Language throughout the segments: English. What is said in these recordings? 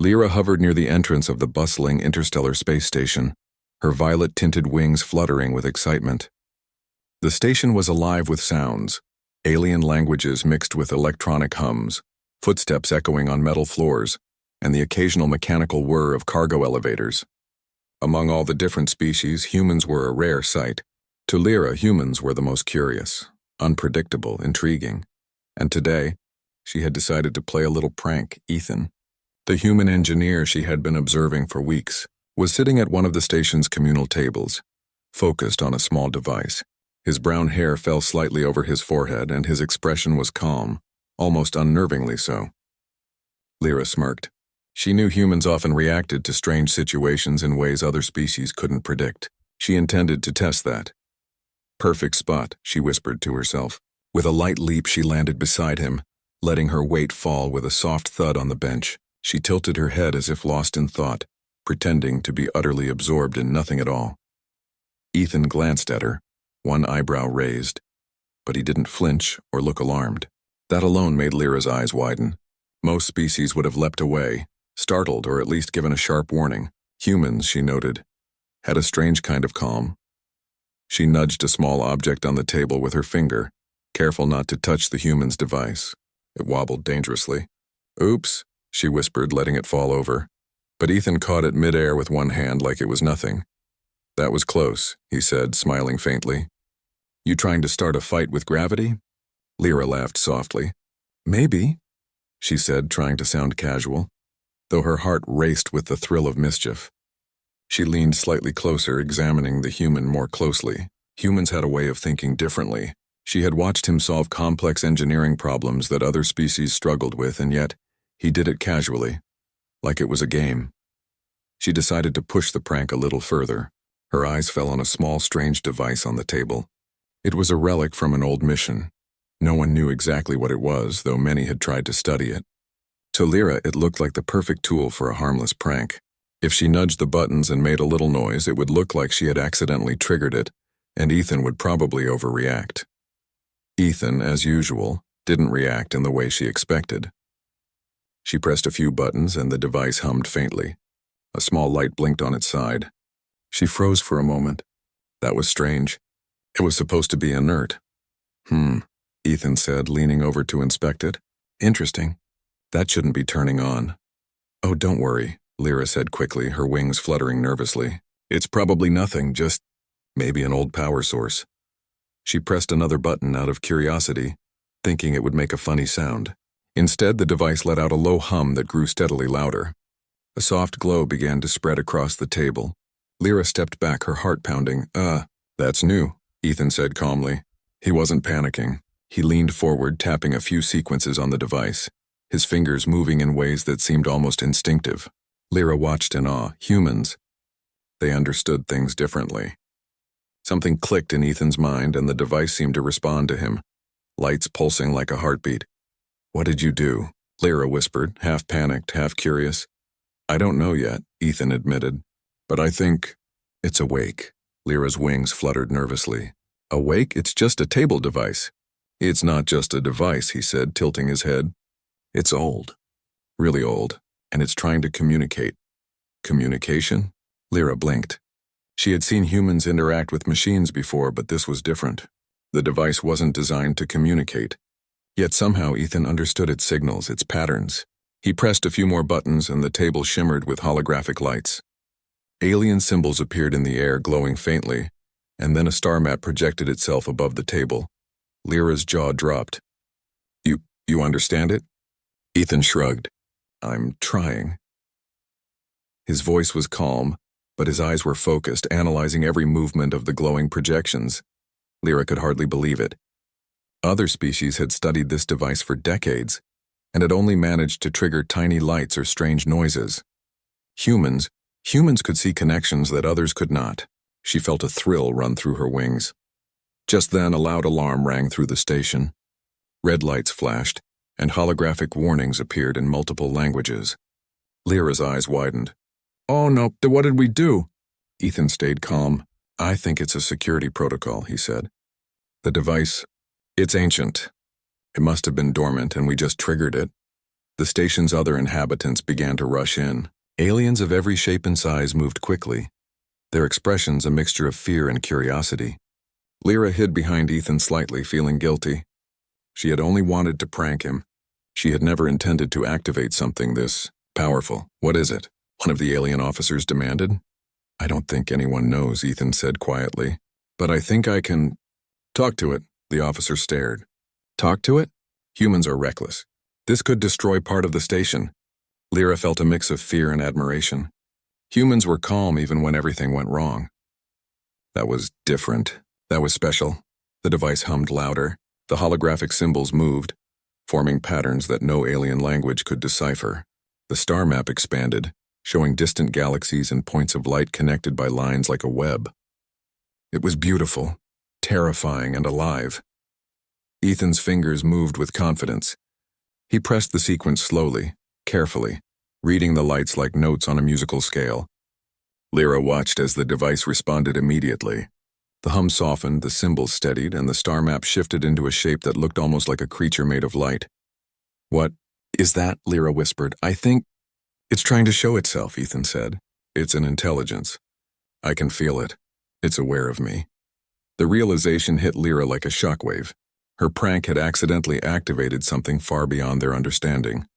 Lyra hovered near the entrance of the bustling interstellar space station, her violet-tinted wings fluttering with excitement. The station was alive with sounds, alien languages mixed with electronic hums, footsteps echoing on metal floors, and the occasional mechanical whir of cargo elevators. Among all the different species, humans were a rare sight. To Lyra, humans were the most curious, unpredictable, intriguing. And today, she had decided to play a little prank. Ethan, the human engineer she had been observing for weeks, was sitting at one of the station's communal tables, focused on a small device. His brown hair fell slightly over his forehead, and his expression was calm, almost unnervingly so. Lyra smirked. She knew humans often reacted to strange situations in ways other species couldn't predict. She intended to test that. Perfect spot, she whispered to herself. With a light leap, she landed beside him, letting her weight fall with a soft thud on the bench. She tilted her head as if lost in thought, pretending to be utterly absorbed in nothing at all. Ethan glanced at her, one eyebrow raised, but he didn't flinch or look alarmed. That alone made Lyra's eyes widen. Most species would have leapt away, startled or at least given a sharp warning. Humans, she noted, had a strange kind of calm. She nudged a small object on the table with her finger, careful not to touch the human's device. It wobbled dangerously. "Oops," she whispered, letting it fall over. But Ethan caught it midair with one hand like it was nothing. "That was close," he said, smiling faintly. "You trying to start a fight with gravity?" Lyra laughed softly. "Maybe," she said, trying to sound casual, though her heart raced with the thrill of mischief. She leaned slightly closer, examining the human more closely. Humans had a way of thinking differently. She had watched him solve complex engineering problems that other species struggled with, and yet he did it casually, like it was a game. She decided to push the prank a little further. Her eyes fell on a small, strange device on the table. It was a relic from an old mission. No one knew exactly what it was, though many had tried to study it. To Lyra, it looked like the perfect tool for a harmless prank. If she nudged the buttons and made a little noise, it would look like she had accidentally triggered it, and Ethan would probably overreact. Ethan, as usual, didn't react in the way she expected. She pressed a few buttons and the device hummed faintly. A small light blinked on its side. She froze for a moment. That was strange. It was supposed to be inert. Ethan said, leaning over to inspect it. "Interesting. That shouldn't be turning on." "Oh, don't worry," Lyra said quickly, her wings fluttering nervously. "It's probably nothing, just maybe an old power source." She pressed another button out of curiosity, thinking it would make a funny sound. Instead, the device let out a low hum that grew steadily louder. A soft glow began to spread across the table. Lyra stepped back, her heart pounding. That's new," Ethan said calmly. He wasn't panicking. He leaned forward, tapping a few sequences on the device, his fingers moving in ways that seemed almost instinctive. Lyra watched in awe. Humans. They understood things differently. Something clicked in Ethan's mind, and the device seemed to respond to him, lights pulsing like a heartbeat. "What did you do?" Lyra whispered, half panicked, half curious. "I don't know yet," Ethan admitted. "But I think it's awake." Lyra's wings fluttered nervously. "Awake? It's just a table device." "It's not just a device," he said, tilting his head. "It's old. Really old. And it's trying to communicate." "Communication?" Lyra blinked. She had seen humans interact with machines before, but this was different. The device wasn't designed to communicate. Yet somehow Ethan understood its signals, its patterns. He pressed a few more buttons and the table shimmered with holographic lights. Alien symbols appeared in the air, glowing faintly, and then a star map projected itself above the table. Lyra's jaw dropped. You understand it?" Ethan shrugged. "I'm trying." His voice was calm, but his eyes were focused, analyzing every movement of the glowing projections. Lyra could hardly believe it. Other species had studied this device for decades, and had only managed to trigger tiny lights or strange noises. Humans could see connections that others could not. She felt a thrill run through her wings. Just then, a loud alarm rang through the station. Red lights flashed, and holographic warnings appeared in multiple languages. Lyra's eyes widened. "Oh no, what did we do?" Ethan stayed calm. "I think it's a security protocol," he said. "The device, it's ancient. It must have been dormant and we just triggered it. The station's other inhabitants began to rush in. Aliens of every shape and size moved quickly, their expressions a mixture of fear and curiosity. Lyra hid behind Ethan slightly, feeling guilty. She had only wanted to prank him. She had never intended to activate something this powerful. "What is it?" one of the alien officers demanded. "I don't think anyone knows," Ethan said quietly. "But I think I can talk to it." The officer stared. "Talk to it? Humans are reckless. This could destroy part of the station." Lyra felt a mix of fear and admiration. Humans were calm even when everything went wrong. That was different. That was special. The device hummed louder. The holographic symbols moved, forming patterns that no alien language could decipher. The star map expanded, showing distant galaxies and points of light connected by lines like a web. It was beautiful, terrifying, and alive. Ethan's fingers moved with confidence. He pressed the sequence slowly, carefully, reading the lights like notes on a musical scale. Lyra watched as the device responded immediately. The hum softened, the symbols steadied, and the star map shifted into a shape that looked almost like a creature made of light. "What is that?" Lyra whispered. "I think it's trying to show itself," Ethan said. "It's an intelligence. I can feel it. It's aware of me." The realization hit Lyra like a shockwave. Her prank had accidentally activated something far beyond their understanding.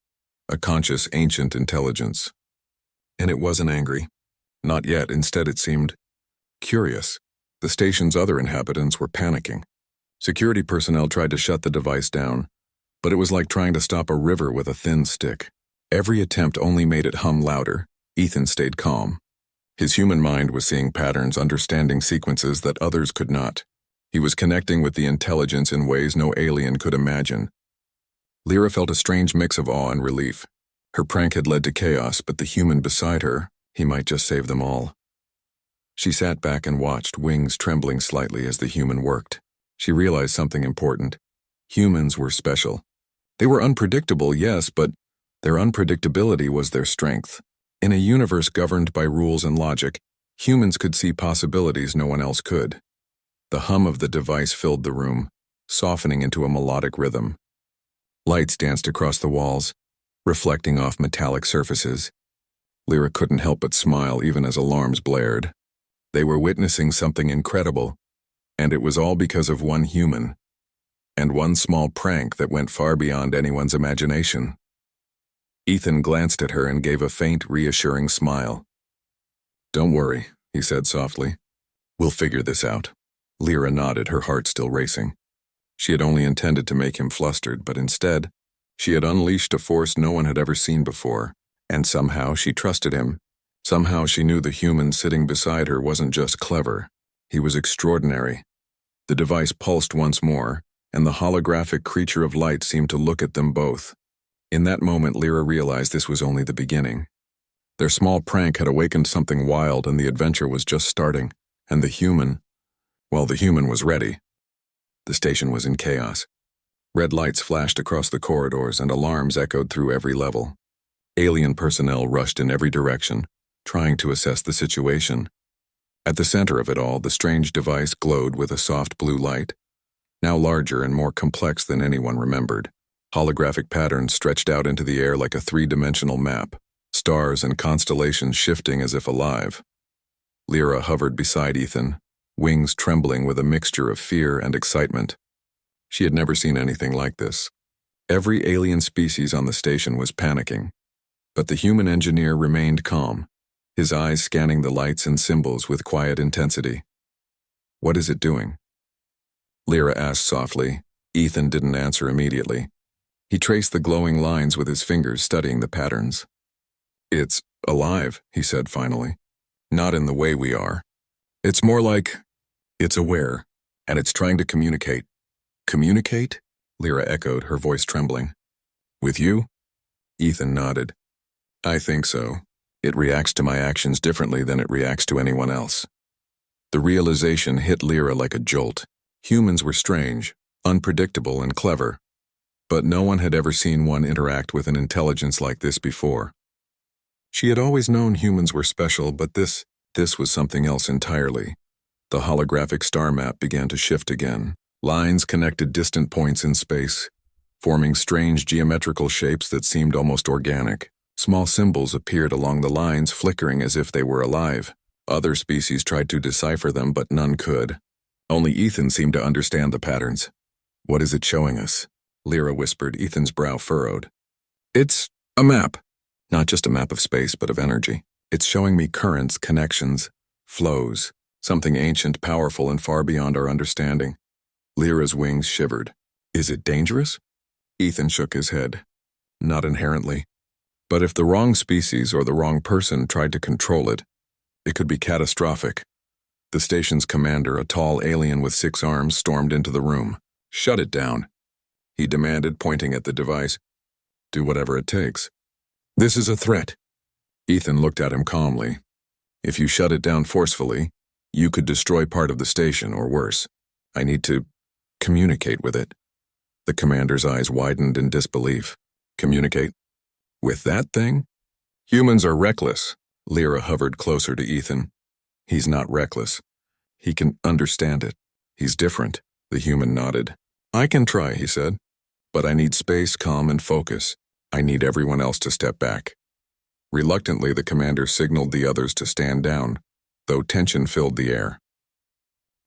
A conscious, ancient intelligence. And it wasn't angry. Not yet. Instead, it seemed curious. The station's other inhabitants were panicking. Security personnel tried to shut the device down, but it was like trying to stop a river with a thin stick. Every attempt only made it hum louder. Ethan stayed calm. His human mind was seeing patterns, understanding sequences that others could not. He was connecting with the intelligence in ways no alien could imagine. Lyra felt a strange mix of awe and relief. Her prank had led to chaos, but the human beside her, he might just save them all. She sat back and watched, wings trembling slightly as the human worked. She realized something important. Humans were special. They were unpredictable, yes, but their unpredictability was their strength. In a universe governed by rules and logic, humans could see possibilities no one else could. The hum of the device filled the room, softening into a melodic rhythm. Lights danced across the walls, reflecting off metallic surfaces. Lyra couldn't help but smile even as alarms blared. They were witnessing something incredible, and it was all because of one human, and one small prank that went far beyond anyone's imagination. Ethan glanced at her and gave a faint, reassuring smile. "Don't worry," he said softly. "We'll figure this out." Lyra nodded, her heart still racing. She had only intended to make him flustered, but instead, she had unleashed a force no one had ever seen before, and somehow she trusted him. Somehow she knew the human sitting beside her wasn't just clever, he was extraordinary. The device pulsed once more, and the holographic creature of light seemed to look at them both. In that moment, Lyra realized this was only the beginning. Their small prank had awakened something wild, and the adventure was just starting. And the human was ready. The station was in chaos. Red lights flashed across the corridors, and alarms echoed through every level. Alien personnel rushed in every direction, trying to assess the situation. At the center of it all, the strange device glowed with a soft blue light, now larger and more complex than anyone remembered. Holographic patterns stretched out into the air like a three-dimensional map, stars and constellations shifting as if alive. Lyra hovered beside Ethan, wings trembling with a mixture of fear and excitement. She had never seen anything like this. Every alien species on the station was panicking, but the human engineer remained calm, his eyes scanning the lights and symbols with quiet intensity. "What is it doing?" Lyra asked softly. Ethan didn't answer immediately. He traced the glowing lines with his fingers, studying the patterns. "It's alive," he said finally. "Not in the way we are. It's more like it's aware, and it's trying to communicate." "Communicate?" Lyra echoed, her voice trembling. "With you?" Ethan nodded. "I think so. It reacts to my actions differently than it reacts to anyone else." The realization hit Lyra like a jolt. Humans were strange, unpredictable, and clever, but no one had ever seen one interact with an intelligence like this before. She had always known humans were special, but this was something else entirely. The holographic star map began to shift again. Lines connected distant points in space, forming strange geometrical shapes that seemed almost organic. Small symbols appeared along the lines, flickering as if they were alive. Other species tried to decipher them, but none could. Only Ethan seemed to understand the patterns. "What is it showing us?" Lyra whispered, Ethan's brow furrowed. "It's a map. Not just a map of space, but of energy. It's showing me currents, connections, flows, something ancient, powerful, and far beyond our understanding." Lyra's wings shivered. "Is it dangerous?" Ethan shook his head. "Not inherently. But if the wrong species or the wrong person tried to control it, it could be catastrophic." The station's commander, a tall alien with 6 arms, stormed into the room. "Shut it down," he demanded, pointing at the device. "Do whatever it takes." "This is a threat." Ethan looked at him calmly. "If you shut it down forcefully, you could destroy part of the station, or worse. I need to communicate with it." The commander's eyes widened in disbelief. "Communicate? With that thing?" "Humans are reckless." Lyra hovered closer to Ethan. "He's not reckless. He can understand it. He's different." The human nodded. "I can try," he said. "But I need space, calm, and focus. I need everyone else to step back." Reluctantly, the commander signaled the others to stand down, though tension filled the air.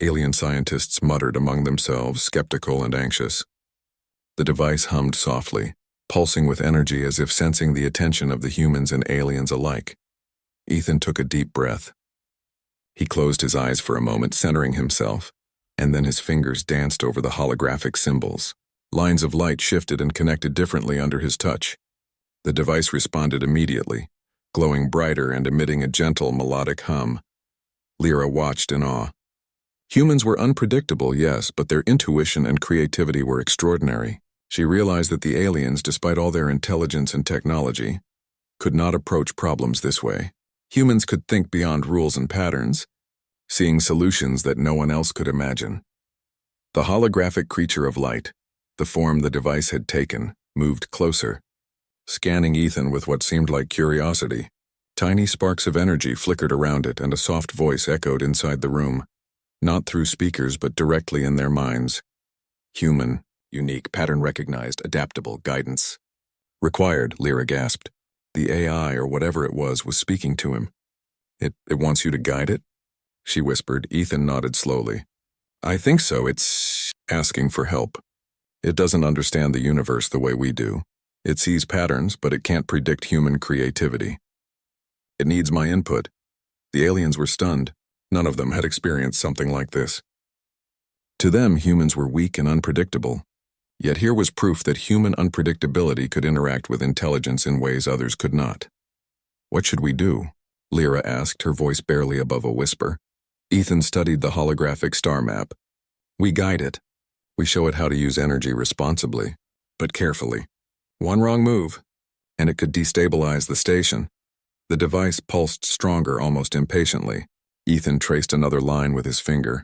Alien scientists muttered among themselves, skeptical and anxious. The device hummed softly, pulsing with energy as if sensing the attention of the humans and aliens alike. Ethan took a deep breath. He closed his eyes for a moment, centering himself, and then his fingers danced over the holographic symbols. Lines of light shifted and connected differently under his touch. The device responded immediately, glowing brighter and emitting a gentle melodic hum. Lyra watched in awe. Humans were unpredictable, yes, but their intuition and creativity were extraordinary. She realized that the aliens, despite all their intelligence and technology, could not approach problems this way. Humans could think beyond rules and patterns, seeing solutions that no one else could imagine. The holographic creature of light, the form the device had taken, moved closer, scanning Ethan with what seemed like curiosity. Tiny sparks of energy flickered around it, and a soft voice echoed inside the room, not through speakers but directly in their minds. "Human, unique, pattern-recognized, adaptable, guidance required," Lyra gasped. The AI, or whatever it was speaking to him. It wants you to guide it?" she whispered. Ethan nodded slowly. "I think so. It's asking for help. It doesn't understand the universe the way we do. It sees patterns, but it can't predict human creativity. It needs my input." The aliens were stunned. None of them had experienced something like this. To them, humans were weak and unpredictable. Yet here was proof that human unpredictability could interact with intelligence in ways others could not. "What should we do?" Lyra asked, her voice barely above a whisper. Ethan studied the holographic star map. "We guide it. We show it how to use energy responsibly, but carefully. One wrong move, and it could destabilize the station." The device pulsed stronger, almost impatiently. Ethan traced another line with his finger,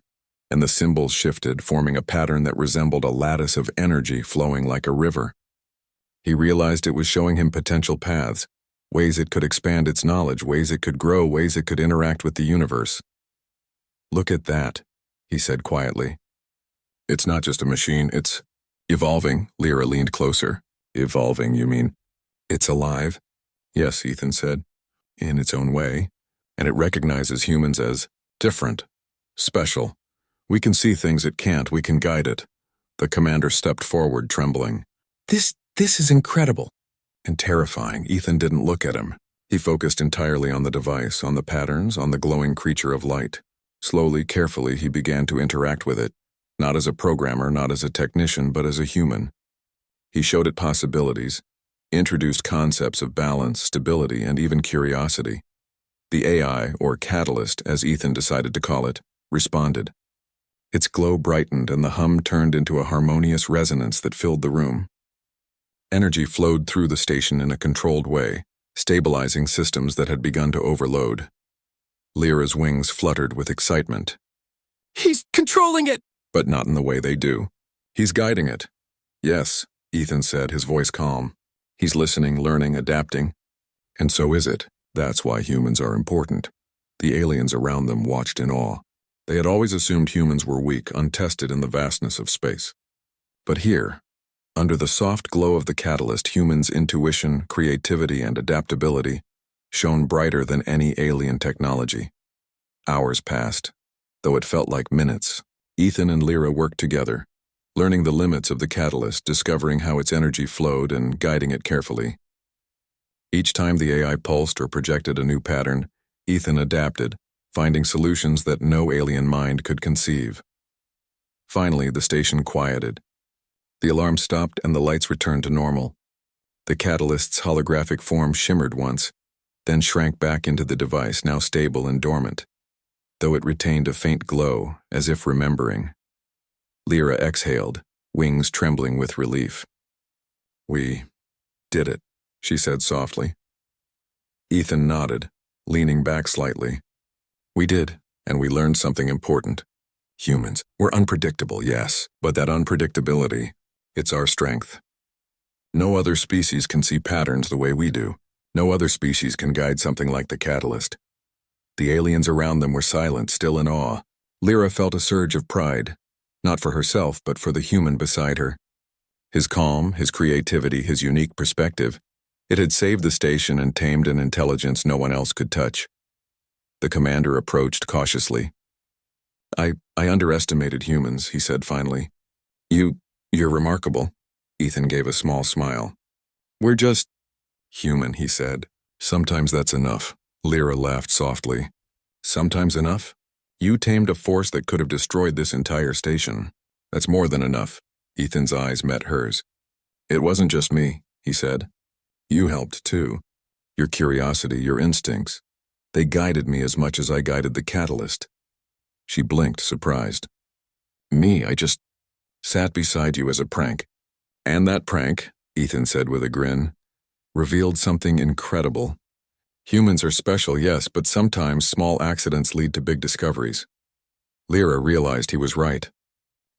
and the symbols shifted, forming a pattern that resembled a lattice of energy flowing like a river. He realized it was showing him potential paths, ways it could expand its knowledge, ways it could grow, ways it could interact with the universe. "Look at that," he said quietly. "It's not just a machine, it's evolving." Lyra leaned closer. "Evolving, you mean? It's alive?" "Yes," Ethan said, "in its own way, and it recognizes humans as different, special. We can see things it can't, we can guide it." The commander stepped forward, trembling. This is incredible." And terrifying. Ethan didn't look at him. He focused entirely on the device, on the patterns, on the glowing creature of light. Slowly, carefully, he began to interact with it, not as a programmer, not as a technician, but as a human. He showed it possibilities, introduced concepts of balance, stability, and even curiosity. The AI, or catalyst, as Ethan decided to call it, responded. Its glow brightened, and the hum turned into a harmonious resonance that filled the room. Energy flowed through the station in a controlled way, stabilizing systems that had begun to overload. Lyra's wings fluttered with excitement. "He's controlling it!" "But not in the way they do. He's guiding it." "Yes," Ethan said, his voice calm. "He's listening, learning, adapting. And so is it. That's why humans are important." The aliens around them watched in awe. They had always assumed humans were weak, untested in the vastness of space. But here, Under the soft glow of the catalyst, humans' intuition, creativity, and adaptability shone brighter than any alien technology. Hours passed, though it felt like minutes. Ethan and Lyra worked together, learning the limits of the catalyst, discovering how its energy flowed, and guiding it carefully. Each time the AI pulsed or projected a new pattern, Ethan adapted, finding solutions that no alien mind could conceive. Finally, the station quieted. The alarm stopped and the lights returned to normal. The catalyst's holographic form shimmered once, then shrank back into the device, now stable and dormant, though it retained a faint glow, as if remembering. Lyra exhaled, wings trembling with relief. "We did it," she said softly. Ethan nodded, leaning back slightly. "We did, and we learned something important. Humans, we're unpredictable, yes, but that unpredictability, it's our strength. No other species can see patterns the way we do. No other species can guide something like the catalyst." The aliens around them were silent, still in awe. Lyra felt a surge of pride, not for herself, but for the human beside her. His calm, his creativity, his unique perspective, it had saved the station and tamed an intelligence no one else could touch. The commander approached cautiously. I underestimated humans," he said finally. You're remarkable." Ethan gave a small smile. "We're just human," he said. "Sometimes that's enough." Lyra laughed softly. "Sometimes enough? You tamed a force that could have destroyed this entire station. That's more than enough." Ethan's eyes met hers. "It wasn't just me," he said. "You helped too. Your curiosity, your instincts. They guided me as much as I guided the catalyst." She blinked, surprised. "Me, I just sat beside you as a prank." "And that prank," Ethan said with a grin, "revealed something incredible. Humans are special, yes, but sometimes small accidents lead to big discoveries." Lyra realized he was right.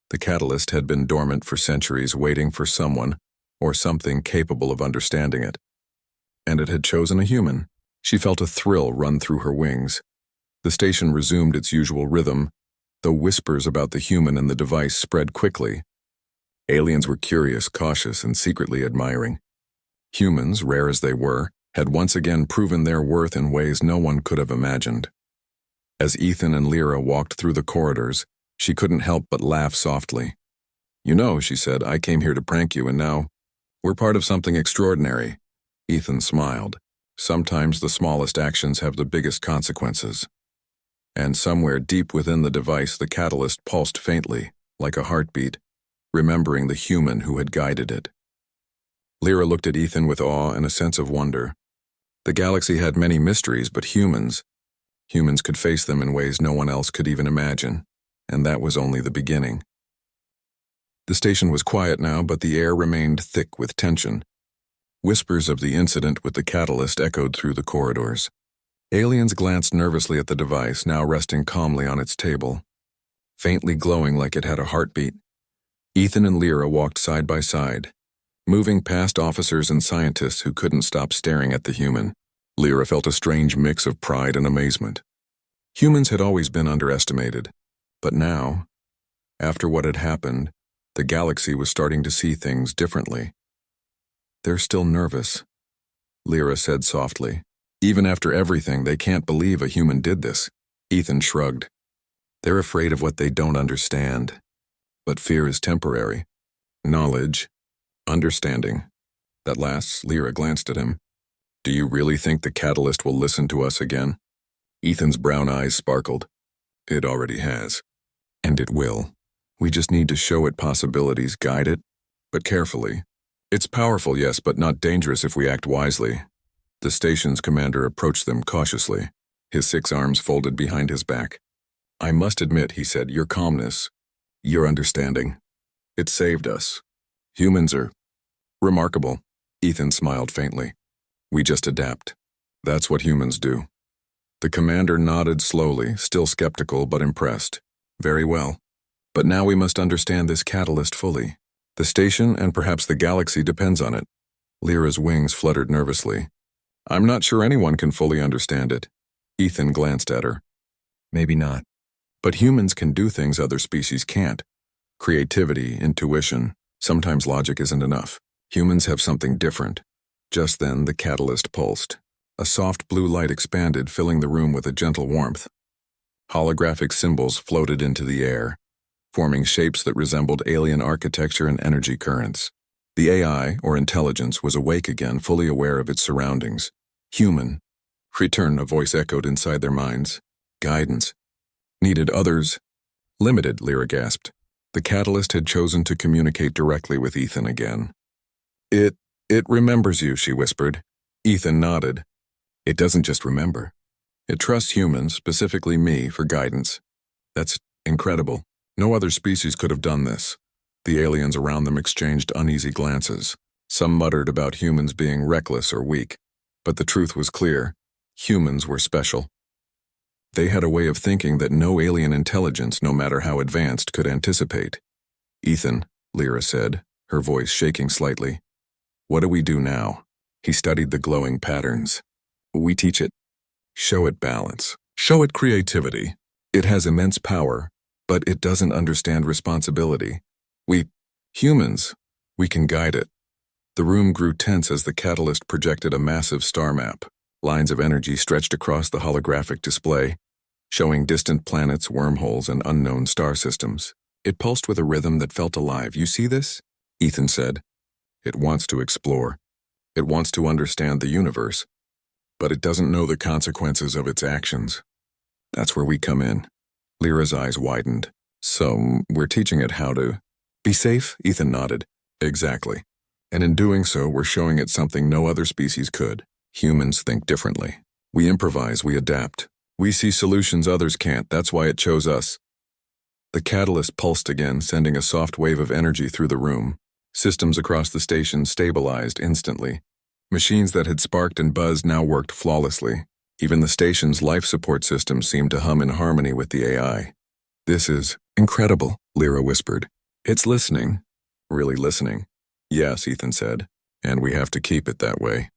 The catalyst had been dormant for centuries, waiting for someone or something capable of understanding it. And it had chosen a human. She felt a thrill run through her wings. The station resumed its usual rhythm, though whispers about the human and the device spread quickly. Aliens were curious, cautious, and secretly admiring. Humans, rare as they were, had once again proven their worth in ways no one could have imagined. As Ethan and Lyra walked through the corridors, she couldn't help but laugh softly. "You know," she said, "I came here to prank you, and now we're part of something extraordinary." Ethan smiled. Sometimes the smallest actions have the biggest consequences. And somewhere deep within the device, the catalyst pulsed faintly, like a heartbeat, remembering the human who had guided it. Lyra looked at Ethan with awe and a sense of wonder. The galaxy had many mysteries, but humans could face them in ways no one else could even imagine, and that was only the beginning. The station was quiet now, but the air remained thick with tension. Whispers of the incident with the catalyst echoed through the corridors. Aliens glanced nervously at the device, now resting calmly on its table, faintly glowing like it had a heartbeat. Ethan and Lyra walked side by side, moving past officers and scientists who couldn't stop staring at the human. Lyra felt a strange mix of pride and amazement. Humans had always been underestimated, but now, after what had happened, the galaxy was starting to see things differently. "They're still nervous," Lyra said softly. "Even after everything, they can't believe a human did this." Ethan shrugged. "They're afraid of what they don't understand. But fear is temporary. Knowledge, understanding, that lasts." Lyra glanced at him. "Do you really think the catalyst will listen to us again?" Ethan's brown eyes sparkled. "It already has. And it will. We just need to show it possibilities, guide it, but carefully. It's powerful, yes, but not dangerous if we act wisely." The station's commander approached them cautiously, his 6 arms folded behind his back. "I must admit," he said, "your calmness, your understanding, it saved us. Humans are remarkable." Ethan smiled faintly. "We just adapt. That's what humans do." The commander nodded slowly, still skeptical but impressed. "Very well. But now we must understand this catalyst fully. The station and perhaps the galaxy depends on it." Lyra's wings fluttered nervously. "I'm not sure anyone can fully understand it." Ethan glanced at her. "Maybe not. But humans can do things other species can't. Creativity, intuition, Sometimes logic isn't enough. Humans have something different. Just then, the catalyst pulsed. A soft blue light expanded, filling the room with a gentle warmth. Holographic symbols floated into the air, forming shapes that resembled alien architecture and energy currents. The AI, or intelligence, was awake again, fully aware of its surroundings. Human. Return, a voice echoed inside their minds. Guidance. Needed others. Limited, Lyra gasped. The catalyst had chosen to communicate directly with Ethan again. It remembers you, she whispered. Ethan nodded. It doesn't just remember. It trusts humans, specifically me, for guidance. That's incredible. No other species could have done this. The aliens around them exchanged uneasy glances. Some muttered about humans being reckless or weak. But the truth was clear. Humans were special. They had a way of thinking that no alien intelligence, no matter how advanced, could anticipate. Ethan, Lyra said, her voice shaking slightly. What do we do now? He studied the glowing patterns. We teach it. Show it balance. Show it creativity. It has immense power, but it doesn't understand responsibility. Humans, we can guide it. The room grew tense as the catalyst projected a massive star map. Lines of energy stretched across the holographic display, showing distant planets, wormholes, and unknown star systems. It pulsed with a rhythm that felt alive. You see this? Ethan said. It wants to explore. It wants to understand the universe, but it doesn't know the consequences of its actions. That's where we come in. Lyra's eyes widened. So, we're teaching it how to be safe? Ethan nodded. Exactly. And in doing so, we're showing it something no other species could. Humans think differently. We improvise, we adapt. We see solutions others can't. That's why it chose us. The catalyst pulsed again, sending a soft wave of energy through the room. Systems across the station stabilized instantly. Machines that had sparked and buzzed now worked flawlessly. Even the station's life support system seemed to hum in harmony with the AI. This is incredible, Lyra whispered. It's listening. Really listening. Yes, Ethan said, and we have to keep it that way.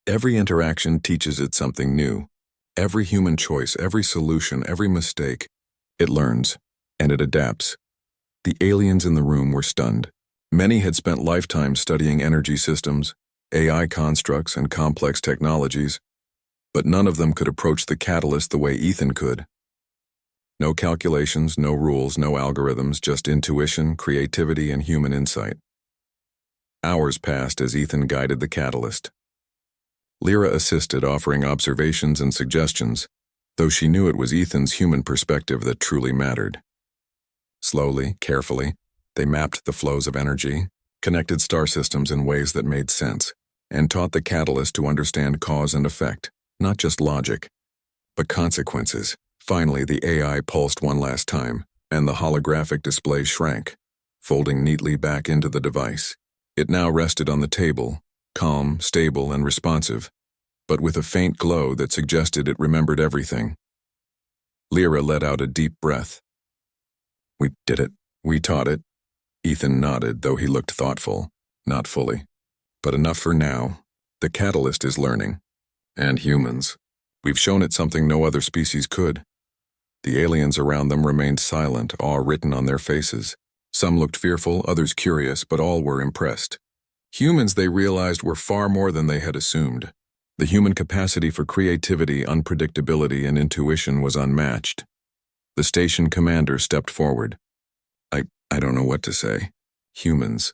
Every interaction teaches it something new. Every human choice, every solution, every mistake, it learns, and it adapts. The aliens in the room were stunned. Many had spent lifetimes studying energy systems, AI constructs, and complex technologies, but none of them could approach the catalyst the way Ethan could. No calculations, no rules, no algorithms, just intuition, creativity, and human insight. Hours passed as Ethan guided the catalyst. Lyra assisted, offering observations and suggestions, though she knew it was Ethan's human perspective that truly mattered. Slowly, carefully, they mapped the flows of energy, connected star systems in ways that made sense, and taught the catalyst to understand cause and effect, not just logic, but consequences. Finally, the AI pulsed one last time, and the holographic display shrank, folding neatly back into the device. It now rested on the table, calm, stable, and responsive, but with a faint glow that suggested it remembered everything. Lyra let out a deep breath. We did it. We taught it. Ethan nodded, though he looked thoughtful. Not fully. But enough for now. The catalyst is learning. And humans. We've shown it something no other species could. The aliens around them remained silent, awe written on their faces. Some looked fearful, others curious, but all were impressed. Humans, they realized, were far more than they had assumed. The human capacity for creativity, unpredictability, and intuition was unmatched. The station commander stepped forward. I don't know what to say. Humans,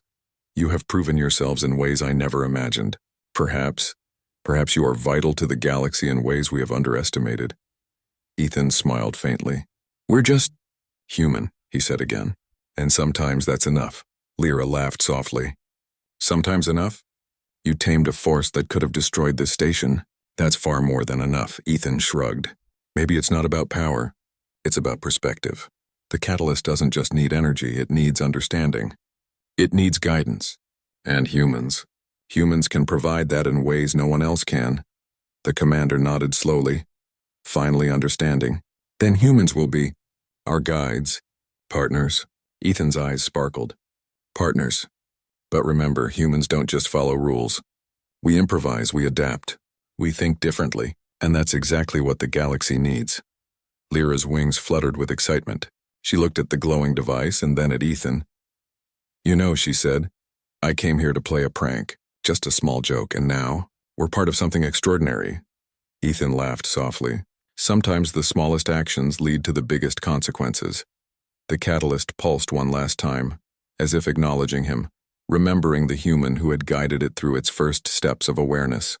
you have proven yourselves in ways I never imagined. Perhaps you are vital to the galaxy in ways we have underestimated. Ethan smiled faintly. We're just human, he said again. And sometimes that's enough. Lyra laughed softly. Sometimes enough? You tamed a force that could have destroyed this station. That's far more than enough, Ethan shrugged. Maybe it's not about power. It's about perspective. The catalyst doesn't just need energy, it needs understanding. It needs guidance. And humans. Humans can provide that in ways no one else can. The commander nodded slowly, finally understanding. Then humans will be our guides, partners. Ethan's eyes sparkled. Partners. But remember, humans don't just follow rules. We improvise, we adapt. We think differently, and that's exactly what the galaxy needs. Lyra's wings fluttered with excitement. She looked at the glowing device and then at Ethan. You know, she said, I came here to play a prank, just a small joke, and now, we're part of something extraordinary. Ethan laughed softly. Sometimes the smallest actions lead to the biggest consequences. The catalyst pulsed one last time, as if acknowledging him, remembering the human who had guided it through its first steps of awareness.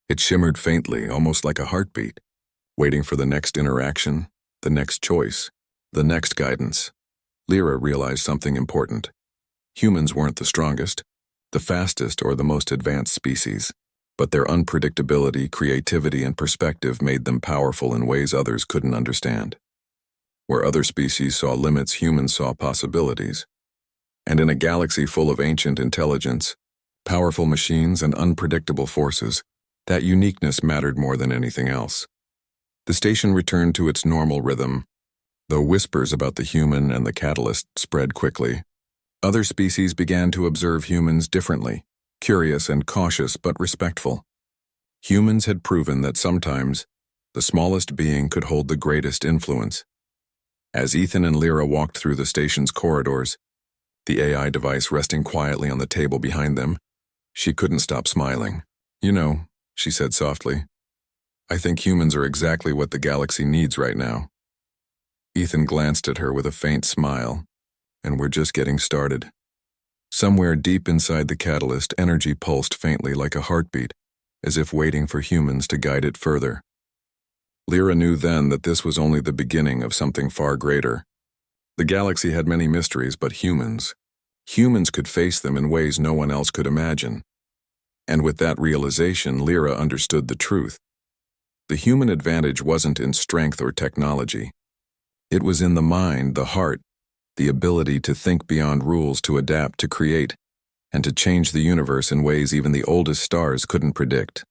It shimmered faintly, almost like a heartbeat, waiting for the next interaction, the next choice, the next guidance. Lyra realized something important. Humans weren't the strongest, the fastest, or the most advanced species, but their unpredictability, creativity, and perspective made them powerful in ways others couldn't understand. Where other species saw limits, humans saw possibilities. And in a galaxy full of ancient intelligence, powerful machines, and unpredictable forces, that uniqueness mattered more than anything else. The station returned to its normal rhythm, though whispers about the human and the catalyst spread quickly. Other species began to observe humans differently, curious and cautious but respectful. Humans had proven that sometimes the smallest being could hold the greatest influence. As Ethan and Lyra walked through the station's corridors, the AI device resting quietly on the table behind them, she couldn't stop smiling. You know, she said softly, I think humans are exactly what the galaxy needs right now. Ethan glanced at her with a faint smile, and we're just getting started. Somewhere deep inside the catalyst, energy pulsed faintly like a heartbeat, as if waiting for humans to guide it further. Lyra knew then that this was only the beginning of something far greater. The galaxy had many mysteries, but humans could face them in ways no one else could imagine. And with that realization, Lyra understood the truth. The human advantage wasn't in strength or technology. It was in the mind, the heart, the ability to think beyond rules, to adapt, to create, and to change the universe in ways even the oldest stars couldn't predict.